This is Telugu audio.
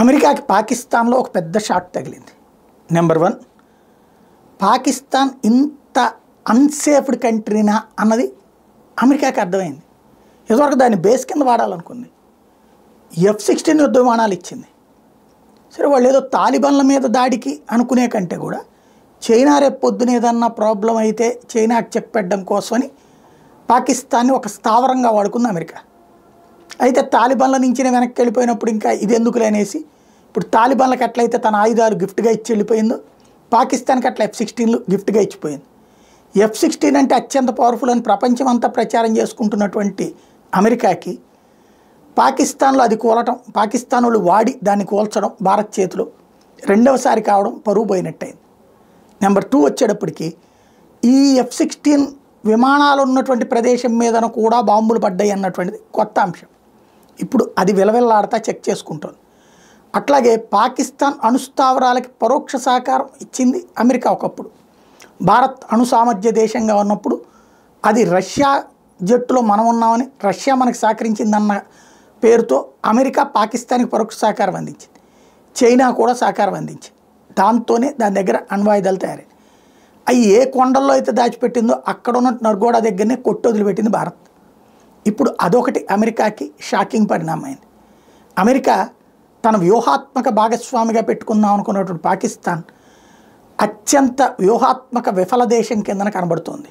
అమెరికాకి పాకిస్తాన్లో ఒక పెద్ద షాట్ తగిలింది. నెంబర్ 1, పాకిస్తాన్ ఇంత అన్సేఫ్డ్ కంట్రీనా అన్నది అమెరికాకి అర్థమైంది. ఇదివరకు దాన్ని బేస్ కింద వాడాలనుకుంది. F-16 యుద్ధ విమానాలు ఇచ్చింది. సరే, వాళ్ళు ఏదో తాలిబాన్ల మీద దాడికి అనుకునే కంటే కూడా చైనా రేపు పొద్దున ఏదన్నా ప్రాబ్లం అయితే చైనాకి చెప్పడం కోసమని పాకిస్తాన్ని ఒక స్థావరంగా వాడుకుంది అమెరికా. అయితే తాలిబాన్ల నుంచి వెనక్కి వెళ్ళిపోయినప్పుడు ఇంకా ఇది ఎందుకులే అనేసి ఇప్పుడు తాలిబాన్లకు ఎట్లయితే తన ఆయుధాలు గిఫ్ట్గా ఇచ్చి వెళ్ళిపోయిందో పాకిస్తాన్కి అట్లా F-16లు గిఫ్ట్గా ఇచ్చిపోయింది. F-16 అంటే అత్యంత పవర్ఫుల్ అని ప్రపంచం అంతా ప్రచారం చేసుకుంటున్నటువంటి అమెరికాకి పాకిస్తాన్లో అది కూలటం, పాకిస్తాన్ వాళ్ళు వాడి దాన్ని కూల్చడం భారత్ చేతిలో రెండవసారి కావడం పరువు పోయినట్టయింది. నెంబర్ 2 వచ్చేటప్పటికి ఈ F-16 విమానాలు ఉన్నటువంటి ప్రదేశం మీదన కూడా బాంబులు పడ్డాయి అన్నటువంటిది కొత్త అంశం. ఇప్పుడు అది విలవిల్లాడతా చెక్ చేసుకుంటోంది. అట్లాగే పాకిస్తాన్ అణుస్థావరాలకి పరోక్ష సహకారం ఇచ్చింది అమెరికా ఒకప్పుడు. భారత్ అణు సామర్థ్య దేశంగా ఉన్నప్పుడు అది రష్యా జట్టులో మనం ఉన్నామని, రష్యా మనకు సహకరించిందన్న పేరుతో అమెరికా పాకిస్తాన్కి పరోక్ష సహకారం అందించింది. చైనా కూడా సహకారం అందించింది. దాంతోనే దాని దగ్గర అణ్వాయుధాలు తయారయ్యాయి. అవి ఏ కొండల్లో అయితే దాచిపెట్టిందో అక్కడ ఉన్న నర్గోడా దగ్గరనే కొట్టి వదిలిపెట్టింది భారత్. ఇప్పుడు అదొకటి అమెరికాకి షాకింగ్ పరిణామమైంది. అమెరికా తన వ్యూహాత్మక భాగస్వామిగా పెట్టుకుందాం అనుకున్నటువంటి పాకిస్తాన్ అత్యంత వ్యూహాత్మక విఫల దేశం కిందన కనబడుతోంది.